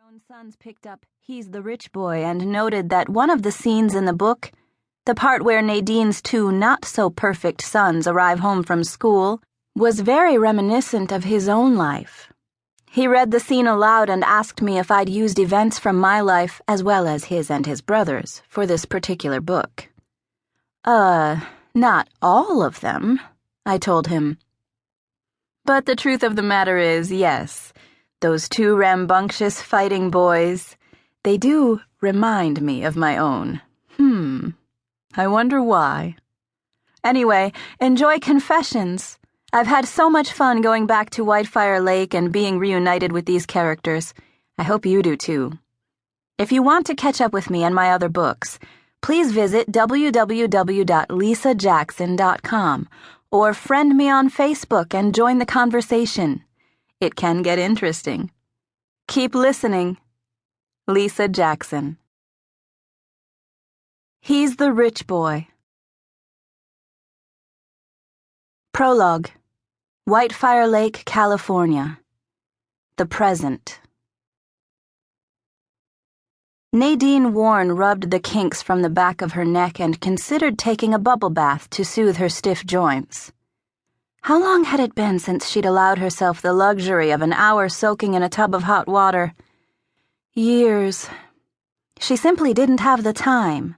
own sons picked up He's the Rich Boy and noted that one of the scenes in the book, the part where Nadine's two not-so-perfect sons arrive home from school, was very reminiscent of his own life. He read the scene aloud and asked me if I'd used events from my life as well as his and his brother's for this particular book. Not all of them, I told him. But the truth of the matter is, yes, those two rambunctious fighting boys, they do remind me of my own. I wonder why. Anyway, enjoy Confessions. I've had so much fun going back to Whitefire Lake and being reunited with these characters. I hope you do too. If you want to catch up with me and my other books, please visit www.lisajackson.com or friend me on Facebook and join the conversation. It can get interesting. Keep listening. Lisa Jackson. He's the Rich Boy. Prologue. Whitefire Lake, California. The Present. Nadine Warren rubbed the kinks from the back of her neck and considered taking a bubble bath to soothe her stiff joints. How long had it been since she'd allowed herself the luxury of an hour soaking in a tub of hot water? Years. She simply didn't have the time.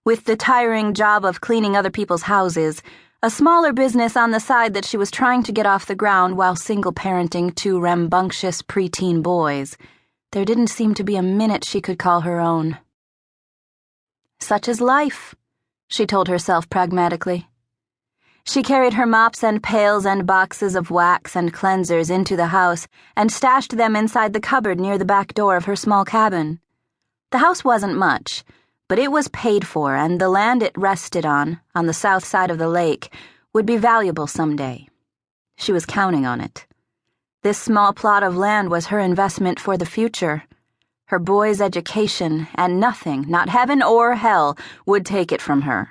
With the tiring job of cleaning other people's houses, a smaller business on the side that she was trying to get off the ground while single-parenting two rambunctious preteen boys, there didn't seem to be a minute she could call her own. Such is life, she told herself pragmatically. She carried her mops and pails and boxes of wax and cleansers into the house and stashed them inside the cupboard near the back door of her small cabin. The house wasn't much, but it was paid for, and the land it rested on the south side of the lake, would be valuable someday. She was counting on it. This small plot of land was her investment for the future. Her boy's education, and nothing, not heaven or hell, would take it from her.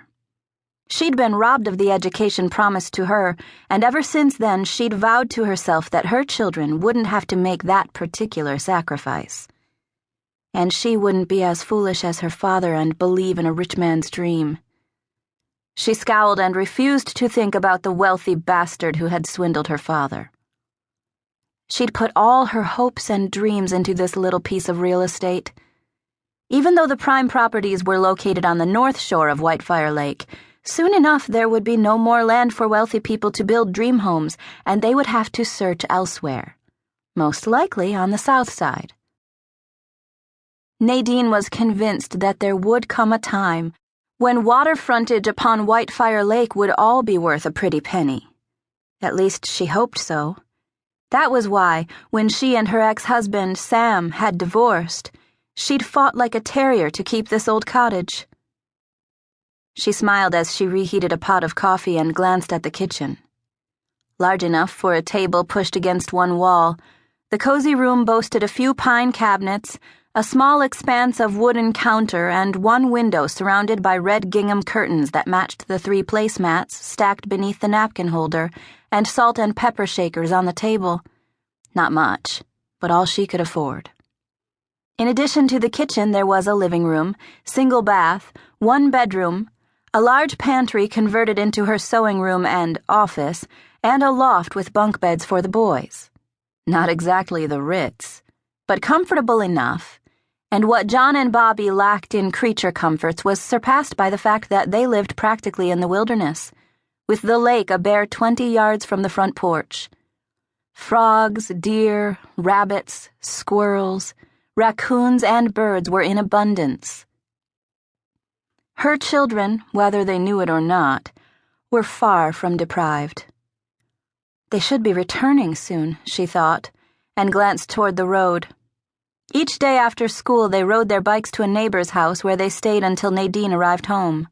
She'd been robbed of the education promised to her, and ever since then she'd vowed to herself that her children wouldn't have to make that particular sacrifice. And she wouldn't be as foolish as her father and believe in a rich man's dream. She scowled and refused to think about the wealthy bastard who had swindled her father. She'd put all her hopes and dreams into this little piece of real estate. Even though the prime properties were located on the north shore of Whitefire Lake, soon enough there would be no more land for wealthy people to build dream homes, and they would have to search elsewhere, most likely on the south side. Nadine was convinced that there would come a time when water frontage upon Whitefire Lake would all be worth a pretty penny. At least she hoped so. That was why, when she and her ex-husband, Sam, had divorced, she'd fought like a terrier to keep this old cottage. She smiled as she reheated a pot of coffee and glanced at the kitchen. Large enough for a table pushed against one wall, the cozy room boasted a few pine cabinets, a small expanse of wooden counter, and one window surrounded by red gingham curtains that matched the 3 placemats stacked beneath the napkin holder, and salt and pepper shakers on the table. Not much, but all she could afford. In addition to the kitchen, there was a living room, single bath, 1 bedroom, a large pantry converted into her sewing room and office, and a loft with bunk beds for the boys. Not exactly the Ritz, but comfortable enough, and what John and Bobby lacked in creature comforts was surpassed by the fact that they lived practically in the wilderness, with the lake a bare 20 yards from the front porch. Frogs, deer, rabbits, squirrels, raccoons, and birds were in abundance. Her children, whether they knew it or not, were far from deprived. They should be returning soon, she thought, and glanced toward the road. Each day after school they rode their bikes to a neighbor's house where they stayed until Nadine arrived home.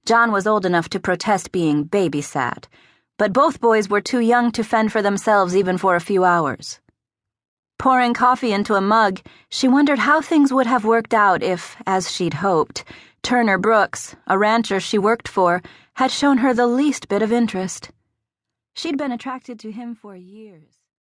John was old enough to protest being babysat, but both boys were too young to fend for themselves even for a few hours. Pouring coffee into a mug, she wondered how things would have worked out if, as she'd hoped, Turner Brooks, a rancher she worked for, had shown her the least bit of interest. She'd been attracted to him for years.